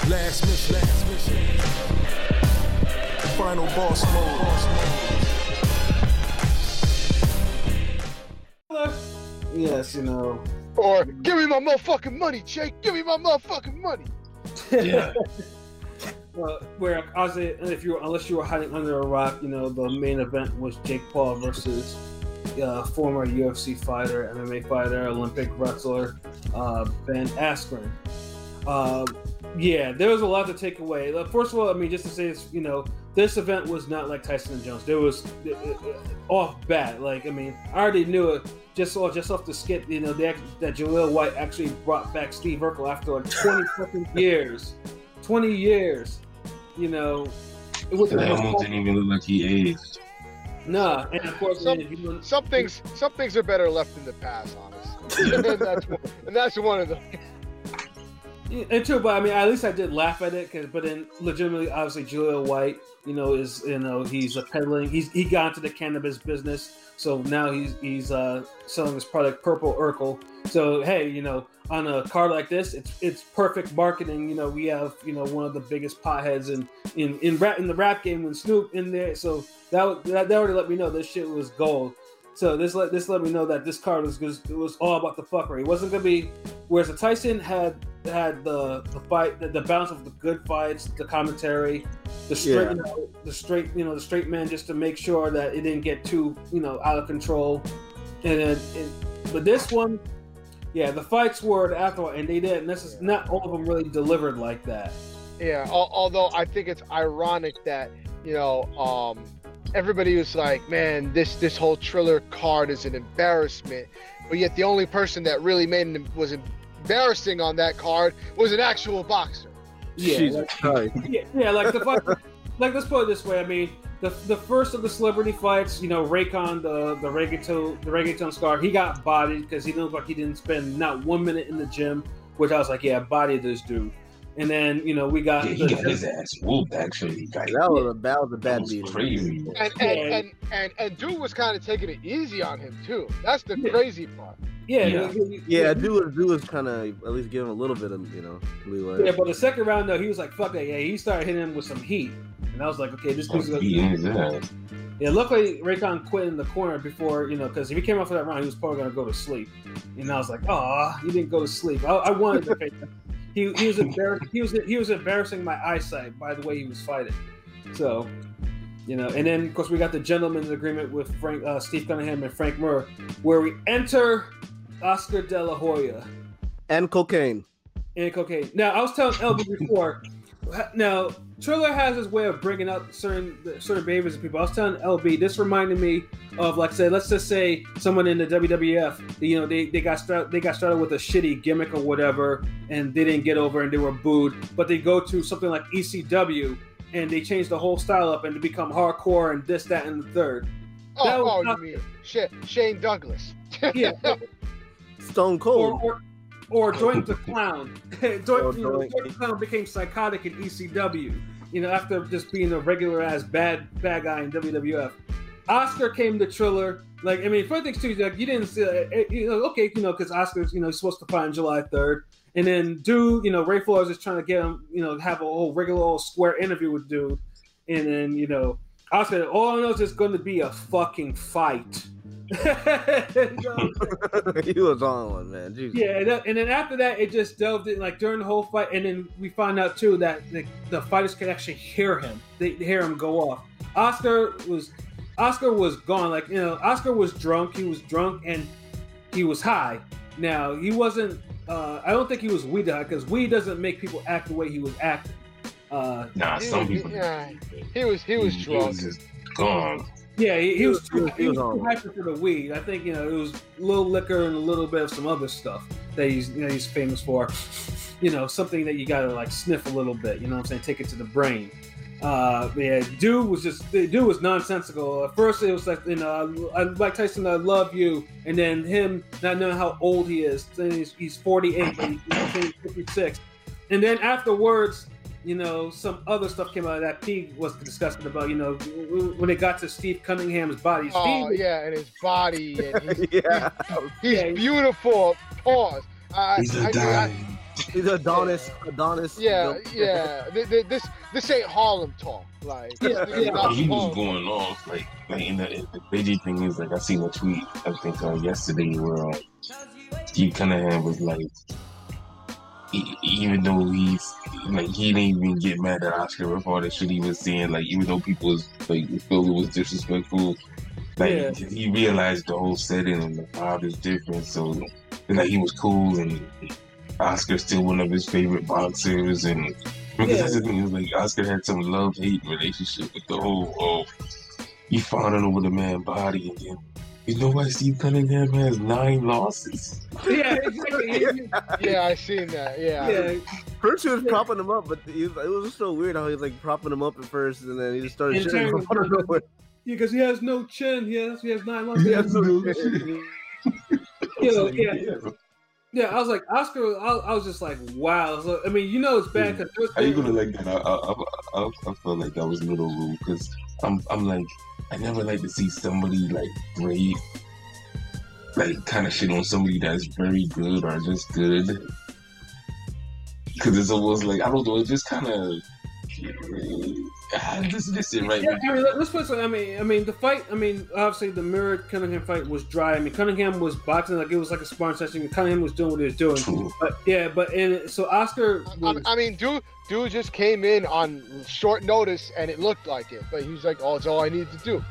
Last mission. Final boss mode. Yes, you know. Or give me my motherfucking money, Jake. Give me my motherfucking money. Yeah. Where obviously, unless you were hiding under a rock, you know, the main event was Jake Paul versus former UFC fighter, MMA fighter, Olympic wrestler, Ben Askren. Yeah, there was a lot to take away. First of all, I mean, just to say this, you know, this event was not like Tyson and Jones. There was off bat. Like, I mean, I already knew it just off the skit. You know, that Jaleel White actually brought back Steve Urkel after like 20 fucking years. 20 years. You know, it almost didn't even look like he aged. Nah, and of course, some things are better left in the past, honestly. and that's one of them. And true, but I mean, at least I did laugh at it. But then, legitimately, obviously, Jaleel White, you know, he's peddling. He got into the cannabis business, so now he's selling his product, Purple Urkel. So hey, you know, on a card like this, it's perfect marketing. You know, we have, you know, one of the biggest potheads in the rap game with Snoop in there. So that already let me know this shit was gold. So this let me know that this card was all about the fuckery. It wasn't gonna be, whereas the Tyson had the fight, the balance of the good fights, the commentary, the straight man, just to make sure that it didn't get too, you know, out of control. But this one, yeah, the fights were the afterward, and they didn't. Not all of them really delivered like that. Yeah, although I think it's ironic that, you know, everybody was like, man, this whole Triller card is an embarrassment, but yet the only person that really was embarrassing on that card was an actual boxer. Yeah, like the fight. Like, let's put it this way. I mean, the first of the celebrity fights, you know, Raycon, the reggaeton star, he got bodied because he looked like he didn't spend not 1 minute in the gym, which I was like, yeah, body this dude. And then, you know, we got he got his ass whooped, actually. That was a bad beating. Crazy. And dude was kind of taking it easy on him too. That's the crazy part. Dude was kind of at least giving a little bit of, you know, leeway. Yeah, but the second round though, he was like, "Fuck that!" Yeah, he started hitting him with some heat, and I was like, "Okay, this dude's gonna." Yeah, luckily Raycon quit in the corner before, you know, because if he came out for that round, he was probably gonna go to sleep. And I was like, "Oh, he didn't go to sleep." I wanted to. He was embarrassing my eyesight by the way he was fighting. So, you know, and then of course we got the gentleman's agreement with Steve Cunningham and Frank Mir, where we enter Oscar De La Hoya and cocaine. Now I was telling LB before. Now Triller has his way of bringing up certain behaviors of people. I was telling LB, this reminded me of, like, let's just say someone in the WWF, you know, they got started with a shitty gimmick or whatever, and they didn't get over and they were booed. But they go to something like ECW and they change the whole style up and to become hardcore and this, that, and the third. You mean Shane Douglas? Yeah. Stone Cold. Or Doink the Clown. Doink the Clown became psychotic in ECW, you know, after just being a regular ass bad guy in WWF. Oscar came to Triller. Like, I mean, funny things too, like, you didn't see, you know, okay, you know, because Oscar's, you know, he's supposed to fight on July 3rd. And then dude, you know, Ray Flores is trying to get him, you know, have a whole regular old square interview with dude. And then, you know, Oscar, all I know is it's going to be a fucking fight. He was on one, man. Jesus. Yeah, and then after that, it just delved in, like, during the whole fight, and then we found out too that the fighters could actually hear him. They hear him go off. Oscar was gone. Like, you know, Oscar was drunk. He was drunk and he was high. Now he wasn't. I don't think he was weed high, because weed doesn't make people act the way he was acting. Some people. Yeah, he was drunk. He was just gone. Yeah, he was too hyper for the weed. I think, you know, it was a little liquor and a little bit of some other stuff that he's famous for. You know, something that you gotta, like, sniff a little bit. You know what I'm saying? Take it to the brain. Yeah, dude was nonsensical. At first, it was like, you know, like Tyson, I love you, and then him not knowing how old he is. Then he's 48, but he's 56, and then afterwards, you know, some other stuff came out of that P was discussing about, you know, when it got to Steve Cunningham's body. And his body. And he's beautiful. Pause. He's a guy. He's Adonis. Yeah. This ain't Harlem talk. Like, He was going off like in the Biggie thing is like I seen a tweet I think yesterday where Steve Cunningham was like, even though he didn't even get mad at Oscar for all the shit he was saying, like even though people was like felt it was disrespectful, like he realized the whole setting and the vibe is different, so like he was cool and Oscar's still one of his favorite boxers, and because that's the thing is like Oscar had some love-hate relationship with the whole you fawning over the man's body, and then you know why Steve Cunningham has 9 losses? Yeah, exactly. Yeah, I seen that. Yeah. First he was propping him up, but it was just so weird how he was like propping him up at first, and then he just started shitting him out of nowhere. Yeah, because he has no chin. He has 9 losses. He has no chin. Yeah, I was like Oscar. I was just like, wow. So, I mean, it's bad because how you gonna like that? I felt like that was a little rude because I'm like I never like to see somebody like great, like kind of shit on somebody that's very good or just good, because it's almost like I don't know. It's just kind of. This is right. Yeah, I mean, let's put it. I mean, the fight. I mean, obviously, the Mirror Cunningham fight was dry. I mean, Cunningham was boxing like it was like a sparring session. Cunningham was doing what he was doing. True. So Oscar. I mean, dude just came in on short notice, and it looked like it. But he was like, "Oh, it's all I need to do."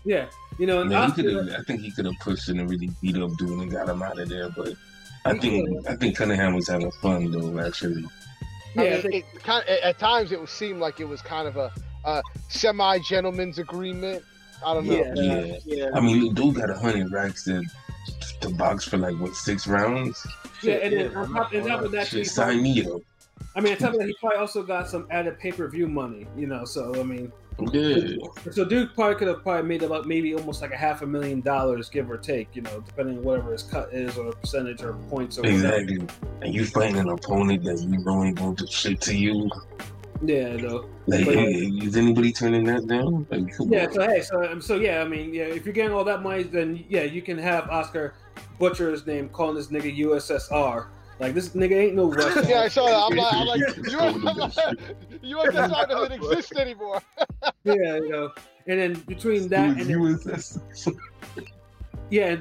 Yeah, and Oscar, I think he could have pushed in and really beat up dude and got him out of there. But I think Cunningham was having fun though, actually. Yeah, at times it would seem like it was kind of a semi-gentleman's agreement. I don't know. Yeah. I mean, dude got 100 racks to box for like 6 rounds. Yeah, and then on top of that, sign me up. I mean, on top of that, he probably also got some added pay-per-view money. So I mean. Yeah. So Duke could have made about maybe almost like $500,000, give or take, depending on whatever his cut is or percentage or points or exactly. Whatever. And you fighting an opponent that you know ain't gonna do shit to you. Yeah, no. Like, is anybody turning that down? Like, I mean, if you're getting all that money, then you can have Oscar butcher his name, calling this nigga USSR. Like, this nigga ain't no Russian. Yeah, I saw that. I'm like, USSR doesn't exist anymore. And then between that and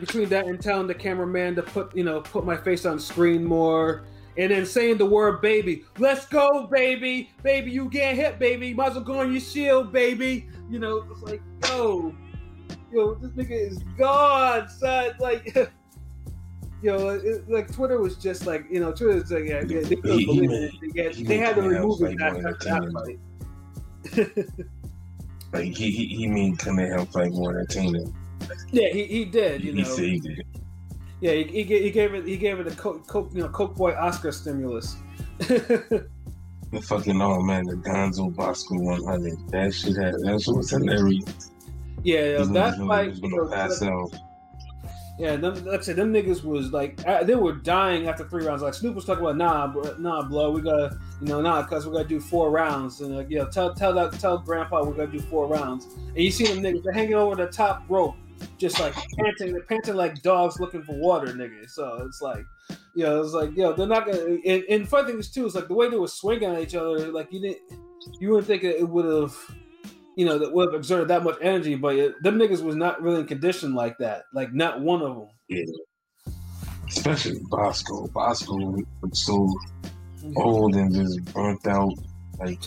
between that and telling the cameraman to put my face on screen more, and then saying the word baby. Let's go, baby. Baby, you get hit, baby. Might as well go on your shield, baby. It's like, yo, this nigga is gone, son. Like, like Twitter was just like, Twitter's like, they had to remove it after that fight. Like he made Cunningham fight more entertaining. Yeah, he did. He saved it. Yeah, he gave it a Coke Boy Oscar stimulus. The fucking the Gonzo Bosco 100. That shit was hilarious. Yeah, that fight was gonna pass out. Yeah, them niggas was like, they were dying after 3 rounds. Like Snoop was talking about, nah, blood, we gotta, cause we gotta do 4 rounds. And like, tell Grandpa we gotta do 4 rounds. And you see them niggas, they're hanging over the top rope, just like panting like dogs looking for water, nigga. So it's like, they're not gonna. And funny thing is too, is like the way they were swinging at each other, like you wouldn't think it would have. That would have exerted that much energy, but them niggas was not really in condition like that. Like, not one of them. Yeah. Especially Bosco. Bosco was so old and just burnt out, like,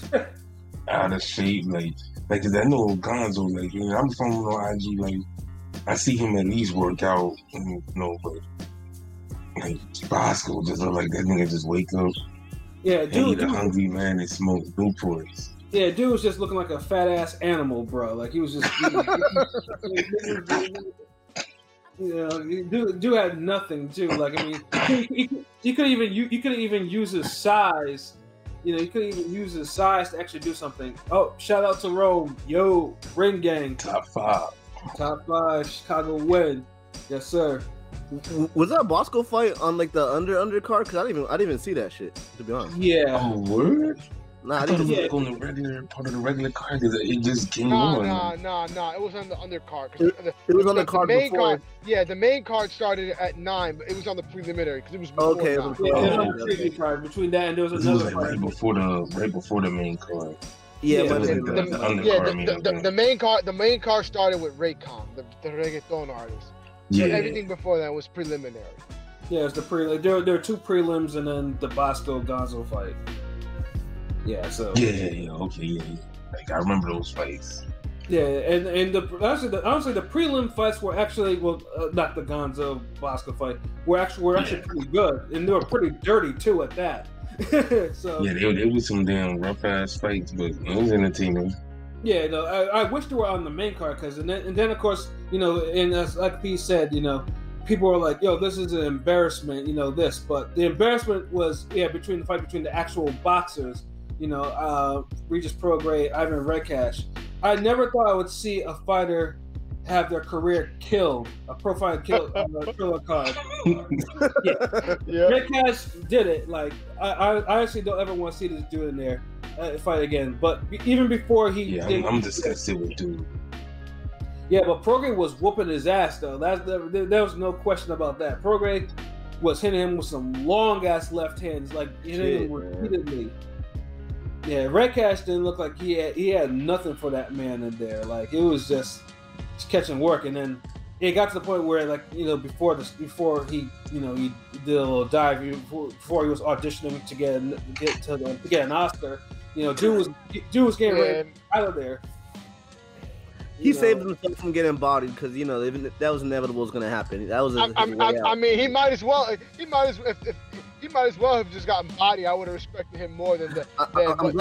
out of shape. Like, cause I know Gonzo, like, I'm following on IG, like, I see him at least work out, but, like, Bosco just look like that nigga just wake up. Yeah, dude. He's a hungry man and smoke Newports. Yeah, dude was just looking like a fat ass animal, bro. Like he was just, dude had nothing too. Like I mean, you could even use his size. You could even use his size to actually do something. Oh, shout out to Rome, yo, Ring Gang, top 5, Chicago win, yes sir. Was that a Bosco fight on like the undercard? Because I didn't even see that shit, to be honest. Yeah. Oh, word? Nah, I thought it was like on the regular part of the regular card because it just came on. Nah. It was on the undercard. It was on the card main before. Card, yeah, the main card started at 9, but it was on the preliminary because it was before Okay, 9. Yeah, it was on the preview card. Between that and there was It was another like card. right before the main card. Yeah, Yeah, but it was like the undercard. The main card started with Raycon, the reggaeton artist. So everything before that was preliminary. Yeah, it's the there were 2 prelims and then the Bosco Gonzo fight. Yeah, so Yeah, okay, yeah. Like I remember those fights. yeah, and honestly the prelim fights were actually not the Gonzo Bosco fight were actually pretty good, and they were pretty dirty too at that. So yeah, there was some damn rough ass fights, but it was entertaining. yeah, no, I wish they were on the main card because and then of course and as like P said, people were like, yo, this is an embarrassment, this, but the embarrassment was between the fight between the actual boxers. Regis Prograis, Ivan Redcash. I never thought I would see a fighter have their career killed, a pro fighter killed on a Triller card. Yeah. Redcash did it. Like I actually don't ever want to see this dude in there fight again. But even before he, I'm disgusted with dude. Yeah, but Prograis was whooping his ass though. There was no question about that. Prograis was hitting him with some long ass left hands, like hitting him repeatedly. Yeah, Redcash didn't look like he had nothing for that man in there. Like it was just catching work, and then it got to the point where before he he did a little dive before he was auditioning to get an Oscar. Dude was getting ready out of there. He saved himself from getting bodied because that was inevitable. Was going to happen. That was. I mean, he might as well. He might as well have just gotten bodied. I would have respected him more than the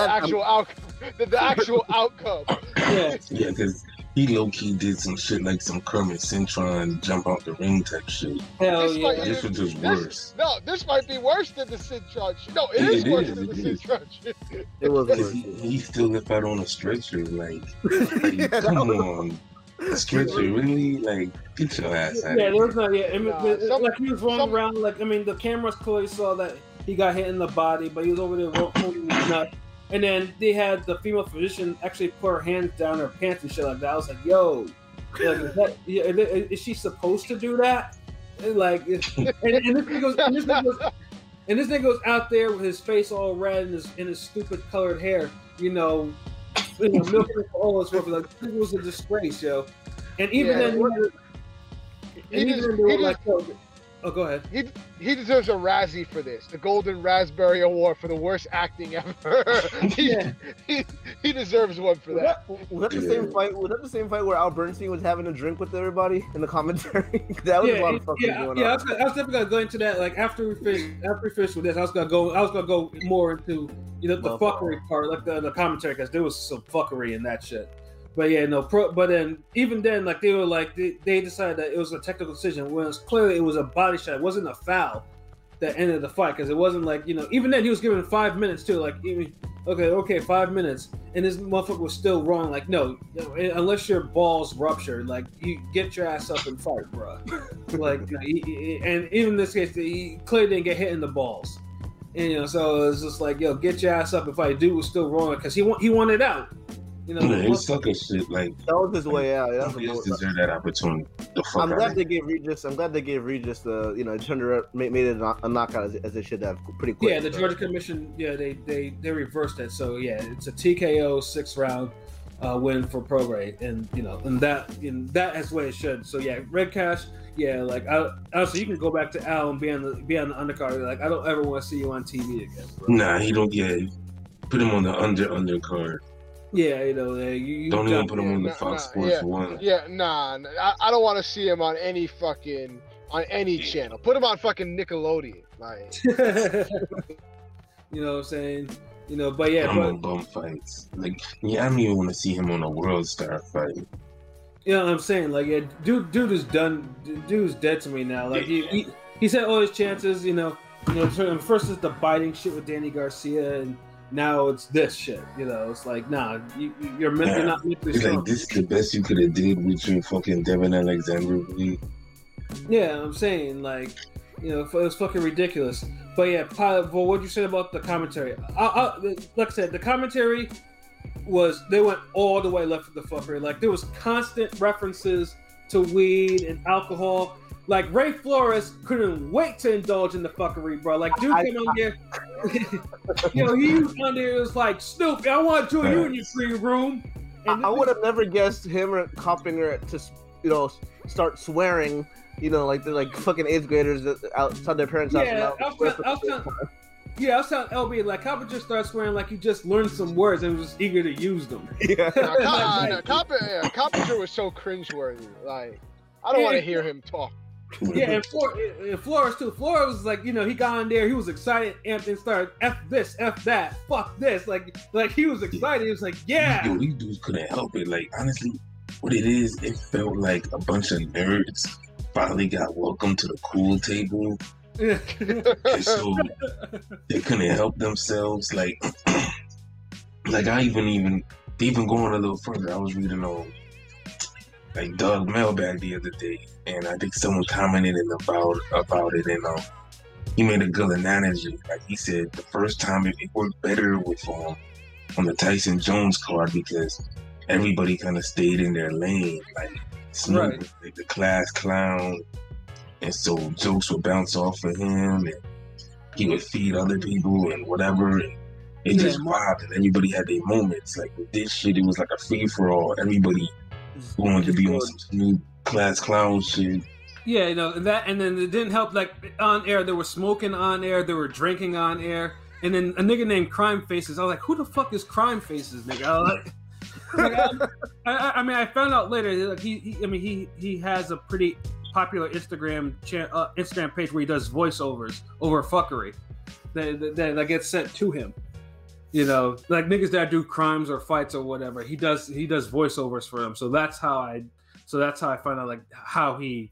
actual outcome. The actual outcome. Yeah, because he low key did some shit like some Kermit Cintron jump out the ring type shit. Hell yeah. This was just worse. No, this might be worse than the Cintron shit. No, it is worse than the Cintron shit. It was worse. He still left out on a stretcher. Like come on. A stretcher, really? Like, get your ass out. Yeah, there was no, like he was rolling around. Like, I mean, the cameras clearly saw that he got hit in the body, but he was over there holding his nut. And then they had the female physician actually put her hands down her pants and shit like that. I was like, yo, is she supposed to do that? Like, and this nigga goes out there with his face all red and his stupid colored hair, milking it for all it's worth. Like, it was a disgrace, yo. And even then, oh, go ahead. He deserves a Razzie for this, the Golden Raspberry Award for the worst acting ever. He deserves one for that. Was that the same fight? Was that the same fight where Al Bernstein was having a drink with everybody in the commentary? That was a lot of fucking going on. Yeah, I was definitely gonna go into that. Like after we finished with this, I was gonna go more into the fuckery part, like the commentary, because there was some fuckery in that shit. But yeah, but then even then, like they were like they decided that it was a technical decision. When clearly it was a body shot. It wasn't a foul that ended the fight, because it wasn't like even then he was given 5 minutes too. Like okay, 5 minutes, and this motherfucker was still wrong. Like no, unless your balls ruptured, like you get your ass up and fight, bro. Like and even in this case, he clearly didn't get hit in the balls. And so it's just like, yo, get your ass up and fight. Dude was still wrong because he wanted out. He sucker shit. Like that was his way out. He deserved that opportunity. I'm glad they gave Regis the turned around, made it a knockout as they should have pretty quick. Yeah, the Georgia Commission, they reversed it. So yeah, it's a TKO 6th round win for Prograis, and that is the way it should. So yeah, Redcash. Yeah, like honestly, you can go back to Al and be on the undercard. Like I don't ever want to see you on TV again, bro. Nah, he don't. Yeah, put him on the undercard. Yeah, you don't even put him on the Fox Sports 1. Yeah, I don't want to see him on any channel. Put him on fucking Nickelodeon, like. You know what I'm saying? But yeah, on bum fights. Like, I don't even want to see him on a World Star fight. You know what I'm saying? Like, yeah, dude is done. Dude's dead to me now. Like, he's had all his chances. First is the biting shit with Danny Garcia, and now it's this shit. It's like, nah, you're not mentally strong. Like, this is the best you could have did with your fucking Devin Alexander. Yeah, I'm saying, like, You know, it was fucking ridiculous. But yeah, Pilot Bull, what'd you say about the commentary? Like I said, the commentary they went all the way left with the fuckery. Like, there was constant references to weed and alcohol. Like, Ray Flores couldn't wait to indulge in the fuckery, bro. Like, dude came on there. He was on there. It was like, Snoop, I want to join you in your free room. And I would have never guessed him or Coppinger to, start swearing. Like they're like fucking 8th graders outside their parents' house. Yeah, I was telling LB, like, Coppinger just started swearing like he just learned some words and was just eager to use them. Yeah. Coppinger was so cringeworthy. Like, I don't want to hear him talk. Yeah, and Flores too. Flores was like, he got in there, he was excited, amped, and started F this, F that, fuck this. Like he was excited. He was like, yeah. Yo, these dudes couldn't help it. Like, honestly, what it is, it felt like a bunch of nerds finally got welcome to the cool table. And so they couldn't help themselves. Like I even going a little further, I was reading on like Doug Mailbag the other day, and I think someone commented about it, and he made a good analogy. Like, he said the first time it worked better with on the Tyson Jones card because everybody kind of stayed in their lane. Like, Snoop was like the class clown, and so jokes would bounce off of him, and he would feed other people and whatever. And it just vibed, and everybody had their moments. Like, with this shit, it was like a free for all. Everybody wanted to be on some new class clown shit. Yeah, and then it didn't help. Like, on air, they were smoking on air, they were drinking on air, and then a nigga named Crime Faces. I was like, who the fuck is Crime Faces, nigga? I found out later. Like, he has a pretty popular Instagram page where he does voiceovers over fuckery that gets sent to him. Like niggas that do crimes or fights or whatever, he does voiceovers for them. So that's how I found out like how he.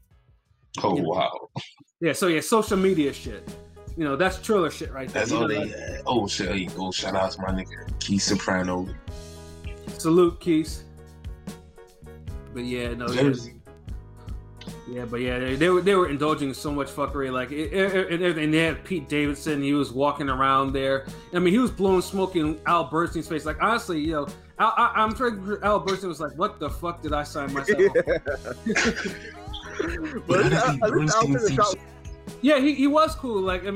Oh wow. Yeah. So yeah, social media shit. That's Triller shit right there. That's all they had. Oh shit! Shout out to my nigga Keith Soprano. Salute, Keith. But yeah, no. Yeah, but yeah, they were indulging in so much fuckery, like and they had Pete Davidson. He was walking around there. I mean, he was blowing smoke in Al Bernstein's face. Like, honestly, I'm sure Al Bernstein was like, "What the fuck did I sign myself?" Yeah, he was cool. Like, he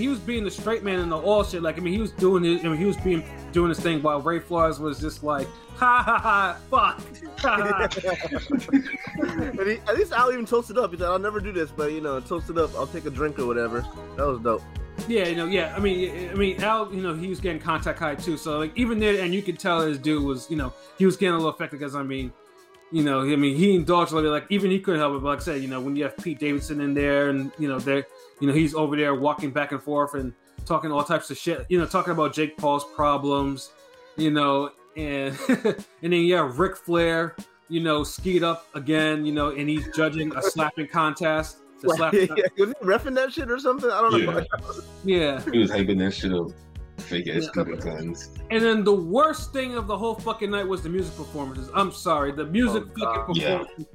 was being the straight man in the all shit. Like, he was doing doing his thing while Ray Flores was just like, ha ha ha, fuck. And at least Al even toasted up. He said, "I'll never do this, but toasted up. I'll take a drink or whatever." That was dope. Yeah, yeah. I mean, Al, he was getting contact high too. So like even there, and you could tell this dude was, he was getting a little affected because he indulged a little bit. Like, even he couldn't help it. But like I said, when you have Pete Davidson in there, and he's over there walking back and forth and talking all types of shit. Talking about Jake Paul's problems. And and then you have Ric Flair. Skied up again. And he's judging a slapping contest. Was he reffing that shit or something? I don't know. Yeah. He was hyping that shit up. Fake ass guns. And then the worst thing of the whole fucking night was the music performances. I'm sorry, the music fucking performances.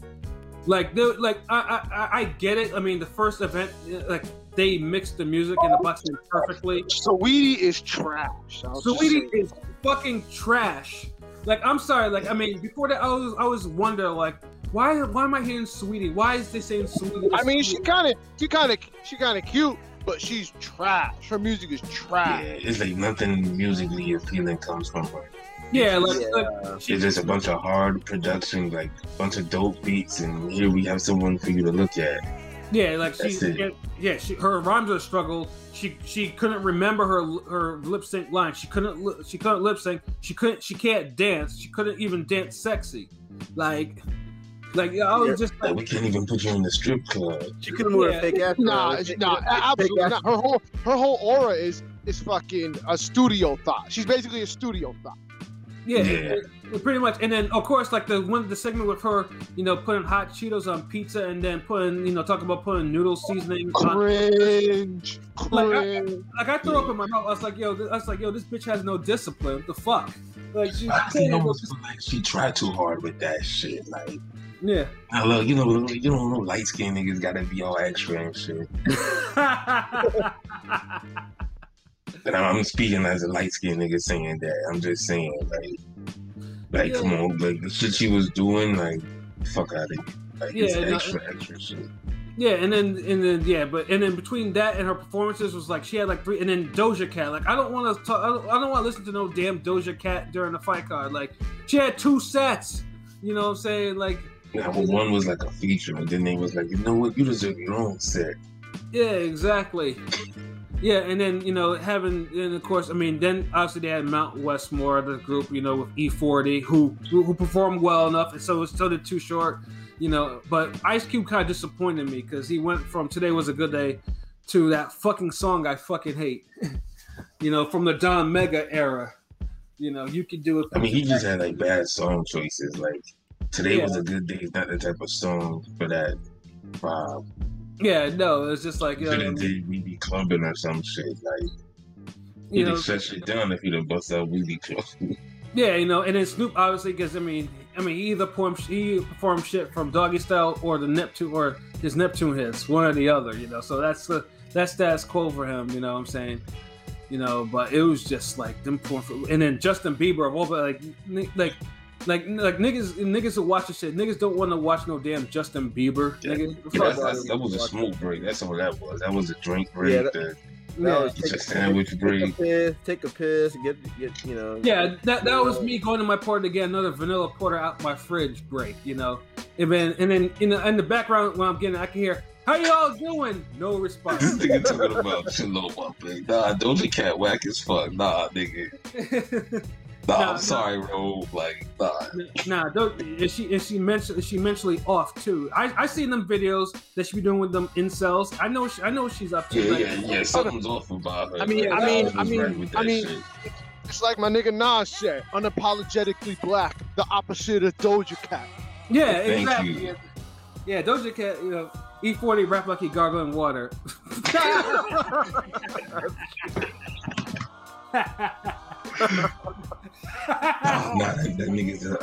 Yeah. I get it. I mean, the first event, like, they mixed the music and the boxing perfectly. Saweetie is trash. Saweetie is fucking trash. Like, I'm sorry. Like, I mean, before that, I always wonder, like, why am I hearing Saweetie? Why is they saying Saweetie? I mean, she kind of cute, but she's trash. Her music is trash. Yeah, it's like nothing musically appealing comes from her. Yeah, it's just a bunch of hard production, like a bunch of dope beats, and here we have someone for you to look at. Yeah, like her rhymes are a struggle. She couldn't remember her lip sync line. She couldn't lip sync. She can't dance. She couldn't even dance sexy. Like I was just like, we can't even put you in the strip club. She couldn't wear a fake ass. Nah, absolutely not. Her whole aura is fucking a studio thought. She's basically a studio thought. Yeah, pretty much. And then of course, like the segment with her, putting hot Cheetos on pizza and then putting, talking about putting noodle seasoning. Cringe. Like I threw up in my mouth. I was like, yo, this bitch has no discipline. What the fuck? Like, she tried too hard with that shit. Like, Yeah. Now look, you don't know light skinned niggas gotta be all extra and shit. And I'm speaking as a light skinned nigga saying that. I'm just saying, like, come on, like the shit she was doing, like, fuck out of here. Like, it's extra shit. Yeah, and then between that and her performances was like she had like 3, and then Doja Cat. Like I don't want to talk. I don't want to listen to no damn Doja Cat during the fight card. Like she had 2 sets. You know what I'm saying? Like yeah, well, one was like a feature, and then they was like, you know what, you deserve your own set. Yeah, exactly. Yeah, and then and of course, I mean, then obviously they had Mount Westmore, the group, with E40, who performed well enough, and so did Too Short. But Ice Cube kind of disappointed me because he went from Today Was a Good Day to that fucking song I fucking hate. From the Don Mega era. You could do it. I mean, he just had like bad song choices. Like Today Was a Good Day is not the type of song for that vibe. Yeah, no, it's just like we be clubbing or some shit. Like he'd shut shit down if he done bust out We Be Clubbing. Yeah, and then Snoop obviously because I mean he either performed shit from Doggy Style or his Neptune hits, one or the other, So that's status quo for him, you know what I'm saying? But it was just like them pouring, and then Justin Bieber of all, but like niggas who watch the shit. Niggas don't want to watch no damn Justin Bieber. Yeah. That was a smoke break. That's all that was. That was a drink break. Get a sandwich break. Take a piss. Get. Yeah, that was me going to my party to get another vanilla porter out my fridge break. And then in the background when I'm getting, I can hear, "How y'all doing?" No response. This nigga talking about chill up, big. Nah, Doja Cat whack as fuck. Nah, nigga. I'm sorry, bro. Like, nah. Is she mentally off too? I seen them videos that she be doing with them incels. I know she's up to. Yeah. Something's off about her. I mean, it's like my nigga Nas said, unapologetically black, the opposite of Doja Cat. Yeah, exactly. Yeah, Doja Cat. E40 rap like he gargling water. That nigga's a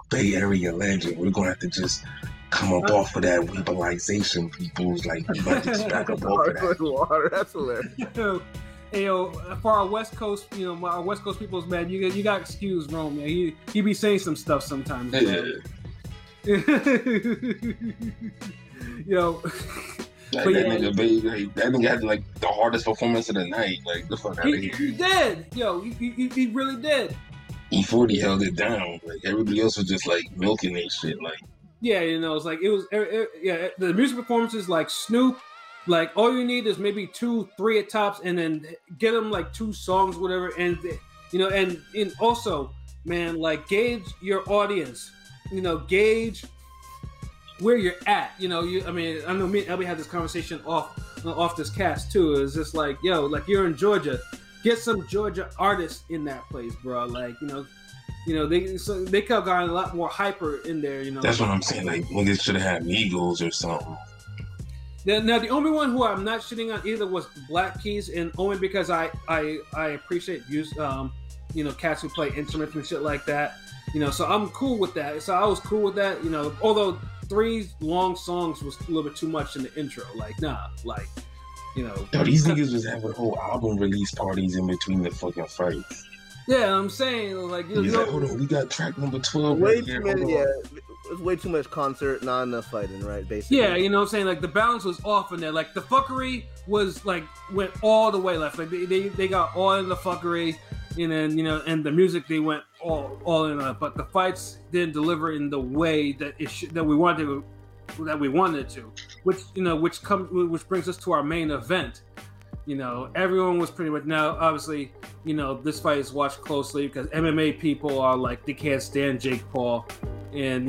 Bay Area legend. We're gonna have to just come up off of that weaponization. People's like, you might just back up off of that. Water, that's hilarious. For our West Coast, our West Coast people's man, you got to excuse Rome, man. He be saying some stuff sometimes. Yeah. That nigga had like the hardest performance of the night. Like the fuck out of here. He did. He really did. E40 held it down. Like everybody else was just like milking that shit. Like it's like it was. The music performances like Snoop. Like all you need is maybe 2-3 at tops, and then get them like 2 songs, whatever. And and also, man, like gauge your audience. Gauge where you're at. I know me and Elby had this conversation off this cast too. It's just like, like you're in Georgia, get some Georgia artists in that place, bro. Like, they could have gotten a lot more hyper in there. That's what I'm saying. Like niggas should have had Migos or something. Now the only one who I'm not shitting on either was Black Keys, and only because I appreciate cats who play instruments and shit like that. So I'm cool with that. So I was cool with that. Although 3 long songs was a little bit too much in the intro. Like, nah, like, Yo, these niggas was having whole album release parties in between the fucking fights. Yeah, I'm saying, like, he's like, hold on, we got track number 12 way right here. It's way too much concert, not enough fighting, right? Basically. Yeah, what I'm saying? Like, the balance was off in there. Like, the fuckery was, like, went all the way left. Like, they got all in the fuckery. And then, and the music, they went all in on it, but the fights didn't deliver in the way that we wanted to, which brings us to our main event. Everyone was pretty much, now obviously, this fight is watched closely because MMA people are like, they can't stand Jake Paul, and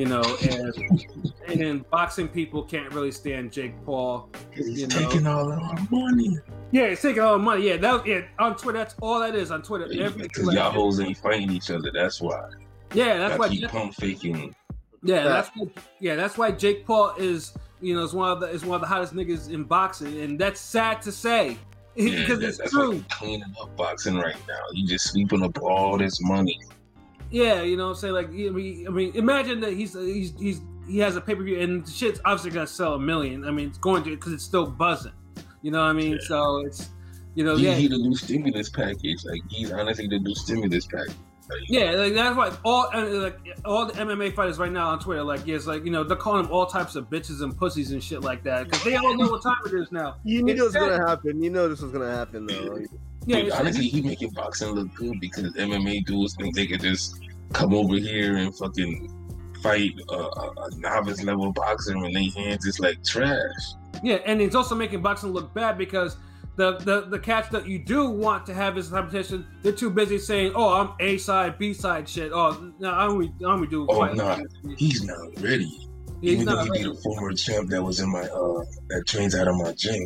then boxing people can't really stand Jake Paul. He's taking all our money. Yeah, it's taking all the money. Yeah, that was it. On Twitter, that's all that is on Twitter. Because y'all hoes ain't fighting each other. That's why. Yeah, that's why. Keep pump faking. Yeah, that's why Jake Paul is is one of the hottest niggas in boxing, and that's sad to say because it's true. Like cleaning up boxing right now. You just sweeping up all this money. Yeah, what I'm saying? Like, I mean, imagine that he's he has a pay-per-view, and the shit's obviously gonna sell 1 million. I mean, it's going to because it's still buzzing. You know what I mean? Yeah. So it's, you know, He the new stimulus package. Like, he's honestly the new stimulus package. Like, yeah, like that's why all the MMA fighters right now on Twitter, like, it's like, you know, they're calling them all types of bitches and pussies and shit like that because they all know what time it is now. You knew this was gonna happen. You know this was gonna happen though. Yeah, honestly, he making boxing look good because MMA dudes think they could just come over here and fucking fight a novice level boxer and their hands is like trash. Yeah, and he's also making boxing look bad because the cats that you do want to have as competition, they're too busy saying, "Oh, I'm A side, B side shit." Oh, no, I'm we do. Oh no, he's not ready. Even though he be the former champ that was in my that trains out of my gym.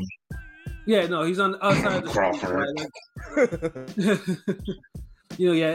Yeah, no, he's on the other side of the Crawford. You know, yeah,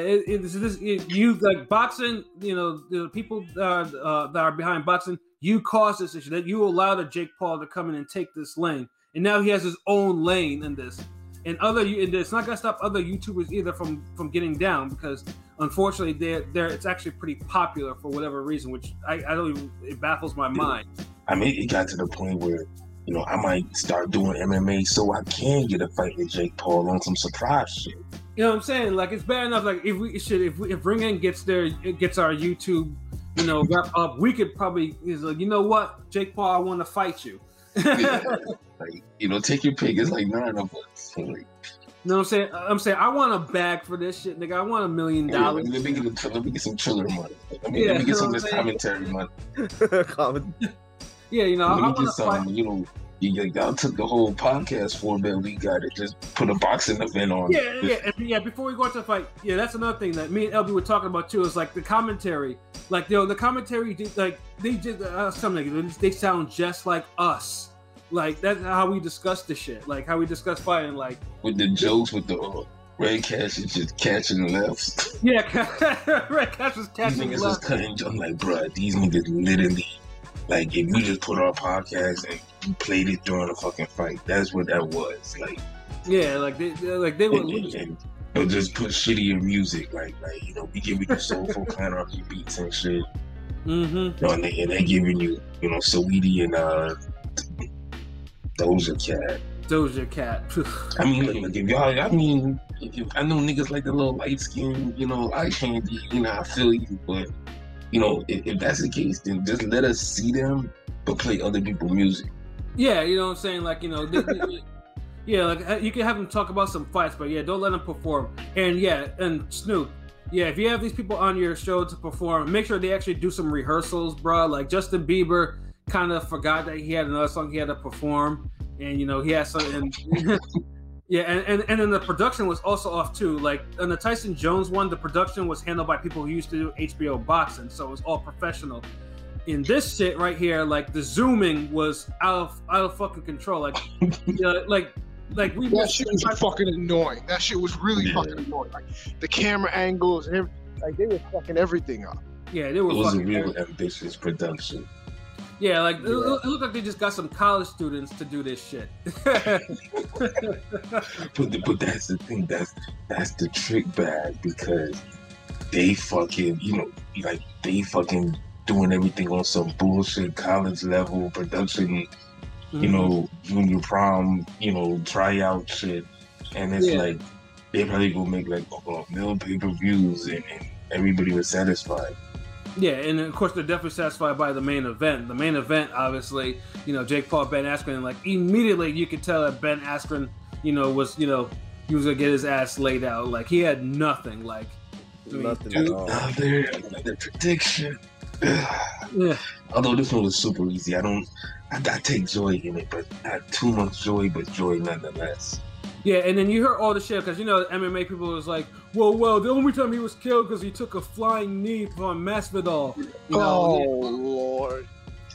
you like boxing. You know, the people that are behind boxing. You caused this issue. That you allowed a Jake Paul to come in and take this lane, and now he has his own lane in this. And it's not gonna stop other YouTubers either from getting down because unfortunately it's actually pretty popular for whatever reason, which I don't even, it baffles my mind. I mean, it got to the point where, you know, I might start doing MMA so I can get a fight with Jake Paul on some surprise shit. You know what I'm saying? Like, it's bad enough. Like, if Ring In gets our YouTube, you know, wrap up, we could probably is like, you know what, Jake Paul, I want to fight you. Yeah. Like, you know, take your pick. It's like 9 of us. So, like, you know what I'm saying? I want a bag for this shit, nigga. I want $1 million. Yeah, let me get some Triller money. Let me get some of this commentary money. Yeah, you know, let me get some. You know, y'all took the whole podcast format we got it. Just put a boxing event on. Yeah. Before we go into the fight, yeah, that's another thing that me and LB were talking about too. Is like the commentary. Like, you know, the commentary, like they did something. They sound just like us. Like, that's how we discuss the shit. Like how we discuss fighting. Like with the jokes, with the Red Cash is just catching lefts. Yeah, Red Cash was catching lefts. These niggas left. was cutting. I'm like, bro, these niggas literally. Like, if we just put our podcast and you played it during a fucking fight, that's what that was. Like, yeah, like they were. And they'll just put shittier music, like you know, we giving you soulful Anarchy beats and shit. Mm-hmm. You know, and they giving you, you know, Saweetie and Doja Cat. I mean, look, if y'all, I mean, I know niggas like the little light skin, you know, eye candy. You know, I feel you, but. You know, if that's the case, then just let us see them, but play other people's music. Yeah, you know what I'm saying? Like, you know, yeah, like you can have them talk about some fights, but yeah, don't let them perform. And yeah, and Snoop, yeah, if you have these people on your show to perform, make sure they actually do some rehearsals, bro. Like Justin Bieber kind of forgot that he had another song he had to perform, and you know he had something. Yeah, and then the production was also off too. Like on the Tyson Jones one, the production was handled by people who used to do HBO boxing, so it was all professional. In this shit right here, like the zooming was out of fucking control. Like, like we. That shit was fucking annoying. That shit was really fucking annoying. Like the camera angles, and like they were fucking everything up. Yeah, they were. It was a real ambitious production. Yeah, like it looked like they just got some college students to do this shit. But that's the thing. That's the trick bag because they fucking, you know, like they fucking doing everything on some bullshit college level production, you know, junior prom, you know, tryout shit, and it's like they probably go make like $1 million pay-per-views and everybody was satisfied. Yeah, and of course they're definitely satisfied by the main event. The main event, obviously, you know, Jake Paul, Ben Askren, and like immediately you could tell that Ben Askren, you know, was, you know, he was gonna get his ass laid out. Like he had nothing. Like nothing at all. Another prediction. Yeah. Although this one was super easy, I take joy in it, but not too much joy, but joy nonetheless. Yeah, and then you heard all the shit because, you know, the MMA people was like, well, the only time he was killed because he took a flying knee from Masvidal. You know? Lord.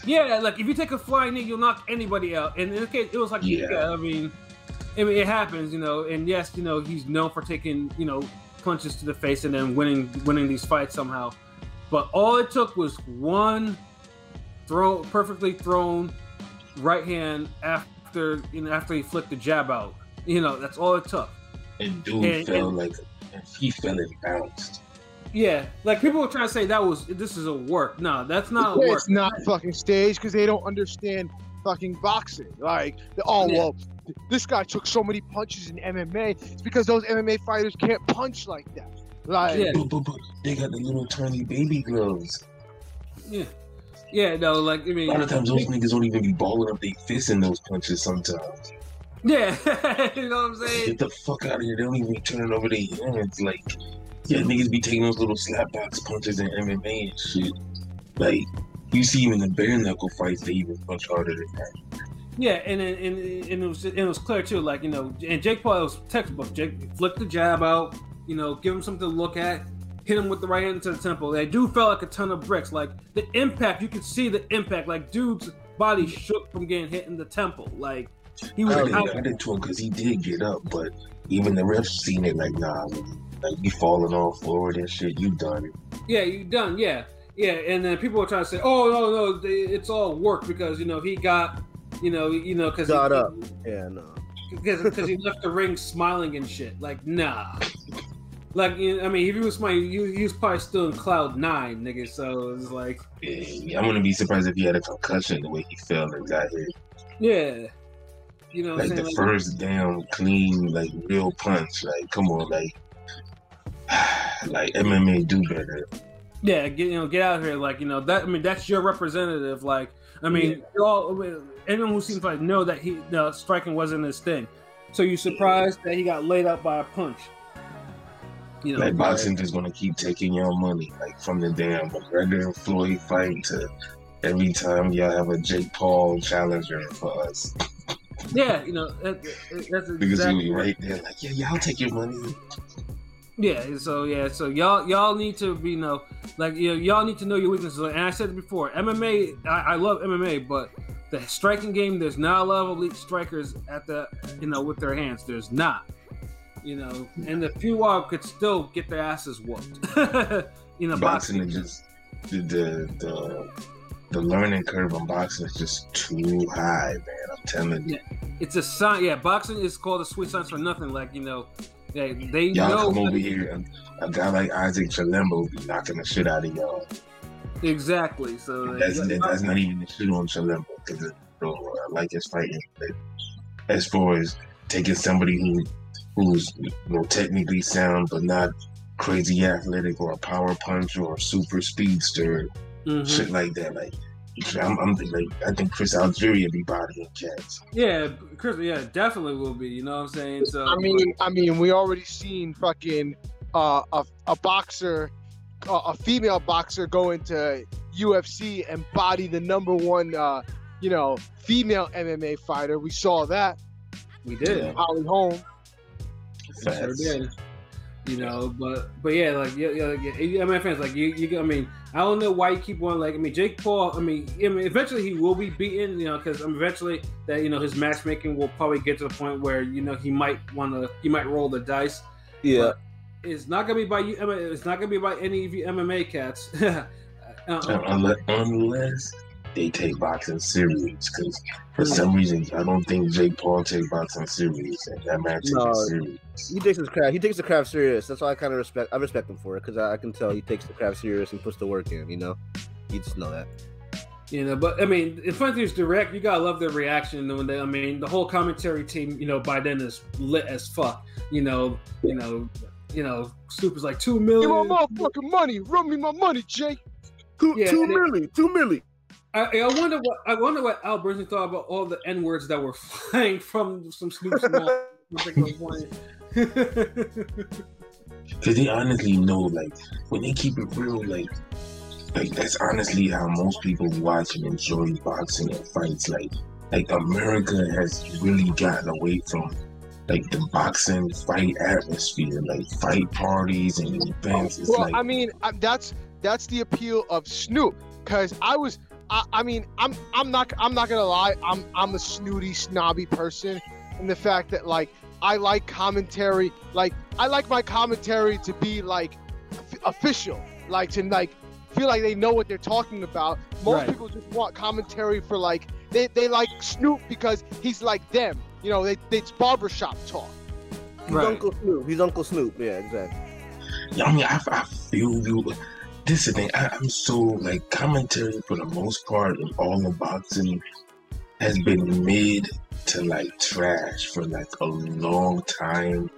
Yeah, like if you take a flying knee, you'll knock anybody out. And in this case, it was like, I mean, it happens, you know. And yes, you know, he's known for taking, you know, punches to the face and then winning these fights somehow. But all it took was one perfectly thrown right hand after he flicked the jab out. You know, that's all it took. And dude fell and he fell and bounced. Yeah, like people were trying to say this is a work. No, that's not a work. It's not fucking staged because they don't understand fucking boxing. Like, well, this guy took so many punches in MMA. It's because those MMA fighters can't punch like that. Like, but they got the little tiny baby gloves. Yeah, no, like I mean, a lot of times those niggas don't even be balling up their fists in those punches sometimes. Yeah, you know what I'm saying? Get the fuck out of here! They don't even turn over their hands. Like, niggas be taking those little slap box punches in MMA and shit. Like, you see even the bare knuckle fights, they even punch harder than that. Yeah, and it was clear too. Like, you know, and Jake Paul, it was textbook. Jake flicked the jab out. You know, give him something to look at. Hit him with the right hand to the temple. They do felt like a ton of bricks. Like the impact, you could see the impact. Like dude's body shook from getting hit in the temple. Like he was I did to him because he did get up, but even the refs seen it like, nah, like you falling off forward and shit. You done. Yeah, you done. Yeah. And then people were trying to say, oh no, it's all work because you know he got, because got up. Yeah, no. Because he left the ring smiling and shit. Like, nah. Like, I mean, if he was smiling, he was probably still in cloud 9, nigga. So it's like, yeah, I wouldn't be surprised if he had a concussion the way he fell and got hit. Yeah, you know, like the first damn clean, like real punch. Like, come on, like MMA do better. Yeah, get out here. Like, that. I mean, that's your representative. Like, I mean, anyone who seems like know that striking wasn't his thing. So you surprised that he got laid out by a punch? Like boxing just gonna keep taking your money, like from the damn McGregor and Floyd fight to every time y'all have a Jake Paul challenger for us. Yeah, that's exactly because you be right there, like, y'all take your money. Yeah, so y'all need to be y'all need to know your weaknesses. And I said it before, MMA, I love MMA, but the striking game, there's not a lot of elite strikers at the with their hands. There's not. And the few could still get their asses whooped. Boxing is just the learning curve on boxing is just too high, man. I'm telling you. Yeah. It's a sign. Yeah, boxing is called a sweet science for nothing. Like they y'all know. Come over here, and a guy like Isaac Chalemba will be knocking the shit out of y'all. Exactly. So that's not even the shit on Chalemba because I like his fighting. But as far as taking somebody who's technically sound but not crazy athletic or a power punch or a super speedster, shit like that. Like I think Chris Algieri be bodying cats. Yeah, Chris. Yeah, definitely will be. You know what I'm saying? So I mean, we already seen fucking a boxer, a female boxer, go into UFC and body the number one, female MMA fighter. We saw that. We did. Holly Holm. Sure did. But yeah, like MMA fans, like you. I mean, I don't know why you keep on like. I mean, Jake Paul. I mean, eventually he will be beaten. Because eventually that his matchmaking will probably get to the point where he might roll the dice. Yeah, but it's not gonna be by you. It's not gonna be by any of you MMA cats. Unless they take boxing serious, because for some reason I don't think Jake Paul takes boxing serious, and that match is serious. He takes his craft. He takes the craft serious. That's why I kind of respect. I respect him for it because I can tell he takes the craft serious and puts the work in. You just know that. But I mean, if Fun Things Direct, you gotta love their reaction when they. I mean, the whole commentary team, by then is lit as fuck. Snoop is like $2 million. Give my motherfucking money. Run me my money, Jake. $2 million. I wonder what Al Bernstein thought about all the N words that were flying from some Snoop's mouth. Because they honestly know, like, when they keep it real, like that's honestly how most people watch and enjoy boxing and fights. Like America has really gotten away from like the boxing fight atmosphere, like fight parties and events. It's I mean, that's the appeal of Snoop. Because I'm not gonna lie, I'm a snooty, snobby person, in the fact that like I like commentary, like I like my commentary to be like official, like to like feel like they know what they're talking about. Most people just want commentary for like they like Snoop because he's like them, it's barbershop talk. He's Uncle Snoop. Yeah, exactly. Yeah, I mean, I feel you. This is the thing. I'm so like commentary for the most part in all the boxing has been mid to like trash for like a long time.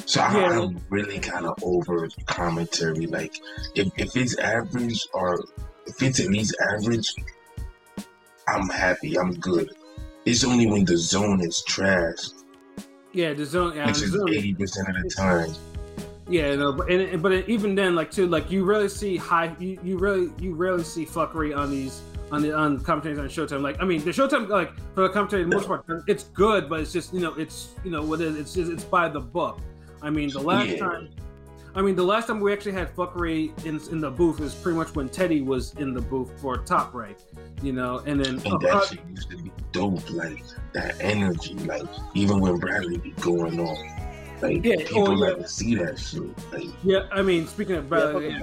So I'm really kind of over commentary. Like if it's average or if it's at least average, I'm happy. I'm good. It's only when the zone is trash. Yeah, the zone. Yeah, which is 80% of the time. Yeah, no, but even then, like too, like you rarely see you rarely see fuckery on these on commentators on Showtime. Like, I mean, the Showtime, like for the commentary, the most part, it's good, but it's just what it is. It's by the book. I mean, the last time we actually had fuckery in the booth was pretty much when Teddy was in the booth for Top Rank, and then that shit used to be dope, like that energy, like even when Bradley be going on. Like, people like to see that shit. Like, yeah, I mean, speaking of Bradley,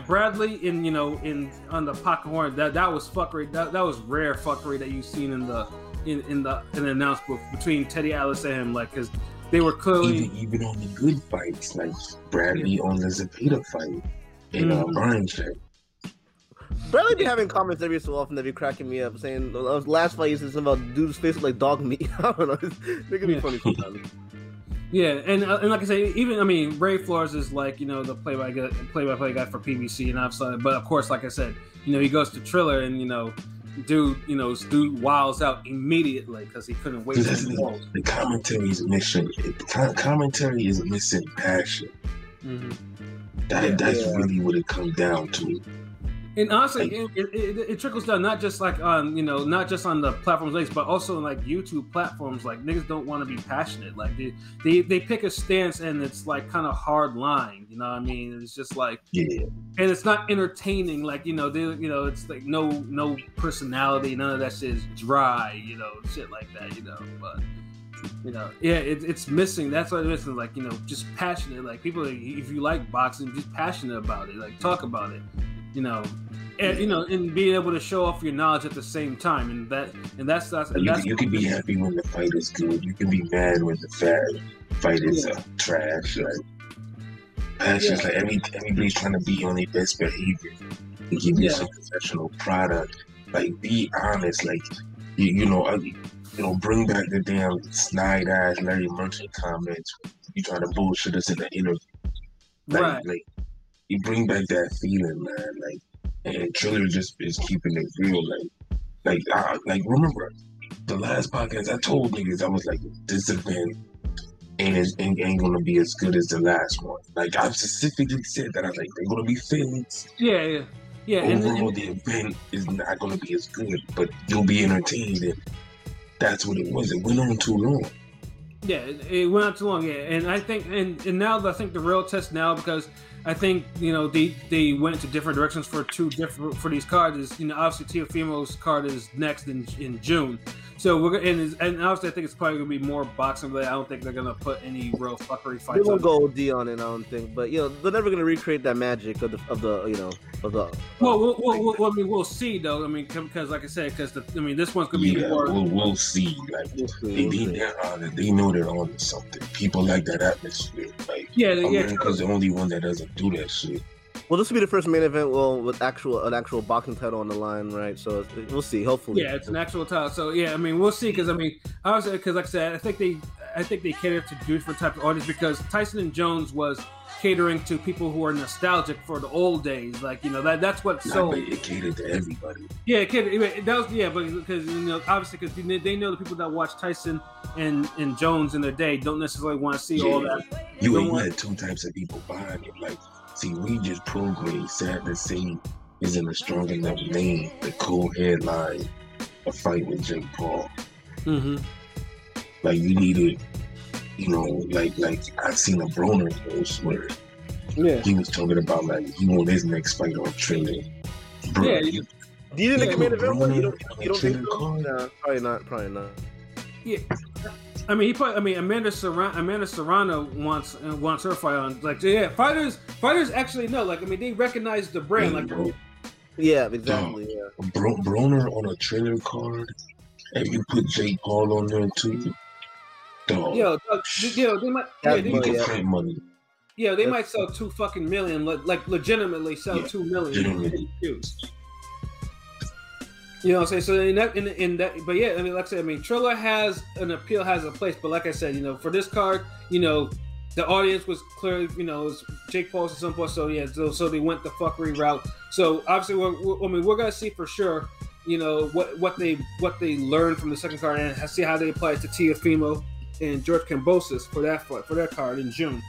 Bradley in on the pocket horn, that was fuckery. That was rare fuckery that you've seen in the announce booth between Teddy Atlas and him, like, because they were clearly even on the good fights, like Bradley on the Zepeda fight and Brian check. Bradley be having comments every so often that be cracking me up, saying last fight he said something about dude's face look like dog meat. I don't know, they can be funny sometimes. Yeah, and like I say, even Ray Flores is like the play-by-play guy for PBC and obviously, but of course, like I said, he goes to Triller and dude wiles out immediately because he couldn't wait. The commentary is missing. Commentary is missing passion. Mm-hmm. That's really what it comes down to. And honestly, it trickles down not just like on not just on the platforms, but also on like YouTube platforms. Like niggas don't want to be passionate. Like they pick a stance and it's like kind of hard line. You know what I mean? It's just like and it's not entertaining. Like it's like no personality. None of that shit is dry. Shit like that. But it's missing. That's what it's missing. Like just passionate. Like people, if you like boxing, just passionate about it. Like talk about it. And being able to show off your knowledge at the same time, and that's you can be happy when the fight is good. You can be mad when the fight is trash. Like passion's like everybody's trying to be on their best behavior and give you some professional product. Like be honest. Like bring back the damn snide ass Larry Merchant comments. You trying to bullshit us in the interview. Like you bring back that feeling, man. Like, and Triller just is keeping it real. Like remember the last podcast I told niggas, I was like, this event ain't gonna be as good as the last one. Like I specifically said that. I was like, they're gonna be fans. Yeah. Overall, the event is not gonna be as good, but you'll be entertained. And that's what it was. It went on too long. Yeah, it went on too long. Yeah, and I think, and now I think the real test now, because I think they went into different directions for these cards. Is obviously Teofimo's card is next in June, so we're and obviously I think it's probably gonna be more boxing related. I don't think they're gonna put any real fuckery fights. They won't go OD on it. I don't think, but they're never gonna recreate that magic of the. Well, I mean, we'll see though. I mean, because like I said, this one's gonna be more. We'll see. Like they know they're on to something. People like that atmosphere. Like America's the only one that doesn't do that shit. Well, this will be the first main event, with an actual boxing title on the line, right? So we'll see. Hopefully, yeah, it's an actual title. So yeah, I mean, we'll see. Because obviously, because like I said, I think they cater to different types of audience, because Tyson and Jones was catering to people who are nostalgic for the old days, like that's what sold. It catered to everybody. Yeah, but because obviously, because they know the people that watch Tyson and Jones in their day don't necessarily want to see all that. You had two types of people buying it. Like, see, we just programmed sad to say isn't a strong enough name to co-headline a fight with Jake Paul. Mm-hmm. Like you needed. Like I seen a Broner post where he was talking about like he want his next fight on Triller. Bro, do you think they made it available? You don't think so? No, probably not. Yeah, I mean Amanda Serrano wants her fight on. Like, fighters actually know. Like, I mean, they recognize the brand. Exactly. Broner on a Triller card, and you put Jake Paul on there too. Dog. They might. Print money. Yeah, they might sell 2 fucking million, like legitimately sell 2 million. You know what I'm saying? So in that, but yeah, I mean, like I said, I mean, Triller has an appeal, has a place, but like I said, you know, for this card, you know, the audience was clearly, you know, it was Jake Paul's at some point, so yeah, so they went the fuckery route. So obviously, we're gonna see for sure, you know, what they learned from the second card and see how they apply it to Teofimo and George Kambosos for that card in June.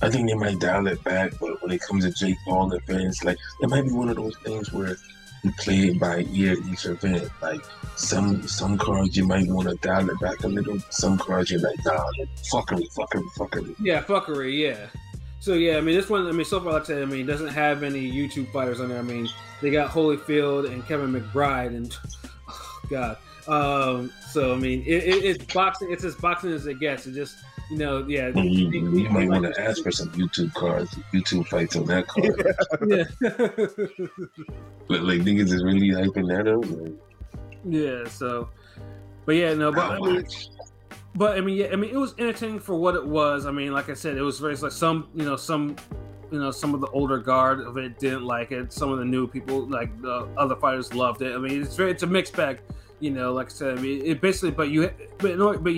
I think they might dial it back, but when it comes to Jake Paul events, like it might be one of those things where you play it by ear each event. Like some cards you might want to dial it back a little. Some cards you're like, nah, fuckery. Yeah, fuckery. Yeah. So yeah, I mean this one. I mean so far, like I said, I mean it doesn't have any YouTube fighters on there. I mean they got Holyfield and Kevin McBride, and oh god. So I mean it's boxing. It's as boxing as it gets. It just. You know, yeah. You might want to ask for some YouTube cards, YouTube fights on that card. Yeah. But like niggas is really hyping that up. Like, yeah. So, but yeah, no. But I mean, yeah. I mean, it was entertaining for what it was. I mean, like I said, it was very like some of the older guard of it didn't like it. Some of the new people, like the other fighters, loved it. I mean, it's a mixed bag. You know, like I said, I mean, it basically, but you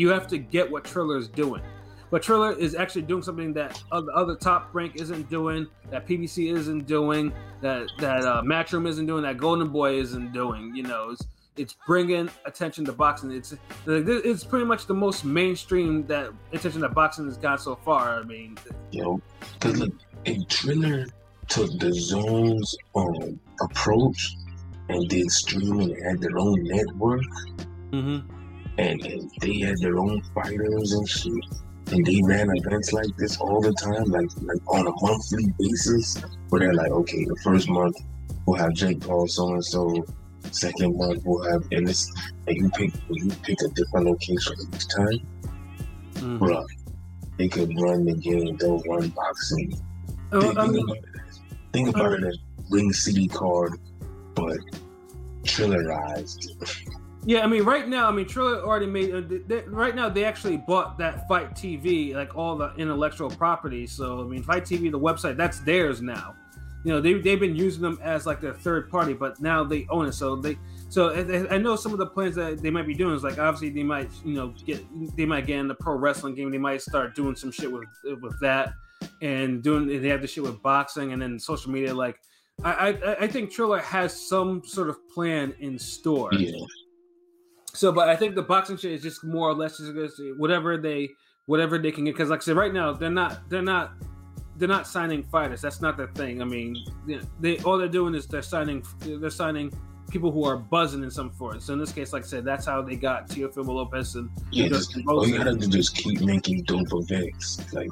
have to get what Triller is doing. But Triller is actually doing something that other Top Rank isn't doing, that PBC isn't doing, that Matchroom isn't doing, that Golden Boy isn't doing. You know, it's bringing attention to boxing. It's pretty much the most mainstream that attention that boxing has got so far. I mean, because look, if Triller took the Zone's approach and did streaming and had their own network, and they had their own fighters and shit. And they ran events like this all the time, like on a monthly basis, where they're like, okay, the first month we'll have Jake Paul so and so, second month we'll have, and you pick a different location each time, bro. They could run the game, they'll run boxing. Think about it as Ring City card, but Trillerized. Yeah, I mean, right now, Triller already made. Right now, they actually bought that Fight TV, like all the intellectual property. So, I mean, Fight TV, the website, that's theirs now. You know, they've been using them as like their third party, but now they own it. So I know some of the plans that they might be doing is like obviously they might get in the pro wrestling game. They might start doing some shit with that, and they have the shit with boxing and then social media. Like, I think Triller has some sort of plan in store. Yeah. So, but I think the boxing shit is just more or less just whatever they can get. Because, like I said, right now they're not signing fighters. That's not their thing. I mean, all they're doing is they're signing people who are buzzing in some form. So in this case, like I said, that's how they got Teofimo Lopez and all you gotta do is just keep making dope events. Like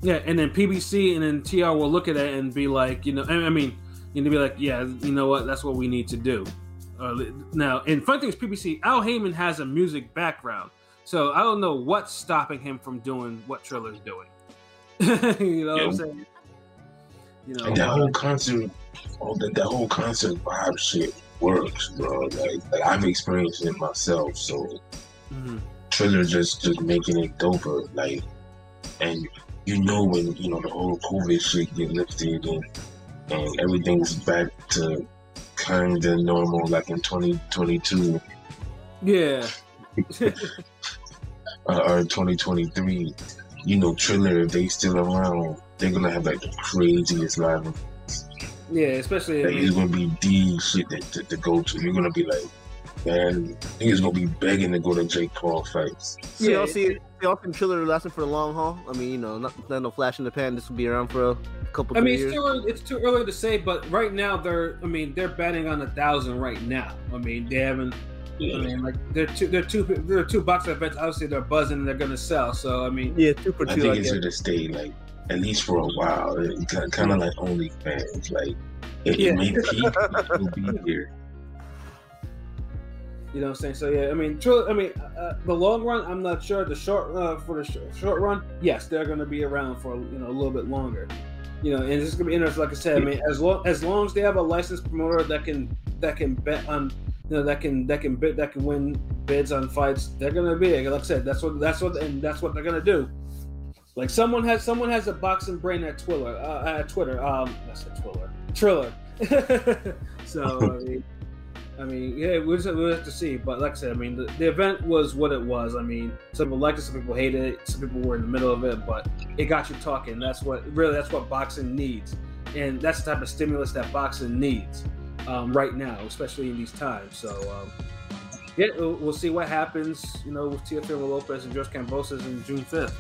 and then PBC and then TR will look at it and be like, be like, yeah, you know what, that's what we need to do. Now, and fun thing is, PBC, Al Heyman has a music background, so I don't know what's stopping him from doing what Triller's doing. You know what I'm saying? You know, and that whole concert vibe shit works, bro. Like I've experienced it myself, so Triller just making it doper, like, and when the whole COVID shit get lifted and everything's back to kind of normal, like in 2022. Yeah. Or 2023. Triller, if they still around, they're gonna have like the craziest live. Yeah, especially. Like, it's gonna be the shit to go to. You're gonna be like, man, niggas gonna be begging to go to Jake Paul fights. Yeah, y'all think Triller lasting for the long haul? I mean, not no flash in the pan. This will be around for a couple. Years. It's too early to say, but right now they're betting on 1,000 right now. I mean, they haven't. Yeah. I mean, like they're two boxing events. Obviously, they're buzzing and they're gonna sell. So I mean, 2 for 2. I think it's here to stay, like at least for a while. Kind of like OnlyFans. Like it may peak, it will be here. You know what I'm saying? So yeah, I mean, the long run, I'm not sure. The short short run, yes, they're going to be around for a little bit longer. And it's going to be interesting. Like I said, I mean, as long as they have a licensed promoter that can bet on, that can win bids on fights, they're going to be. Like I said, that's what they're going to do. Like someone has a boxing brain at Twitter. I said Triller. So I mean, yeah, we'll have to see. But like I said, I mean, the event was what it was. I mean, some people liked it, some people hated it, some people were in the middle of it, but it got you talking. That's what boxing needs, and that's the type of stimulus that boxing needs right now, especially in these times. So. Yeah, we'll see what happens, with Teofimo Lopez and George Kambosos on June 5th.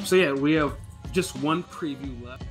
So yeah, we have just one preview left.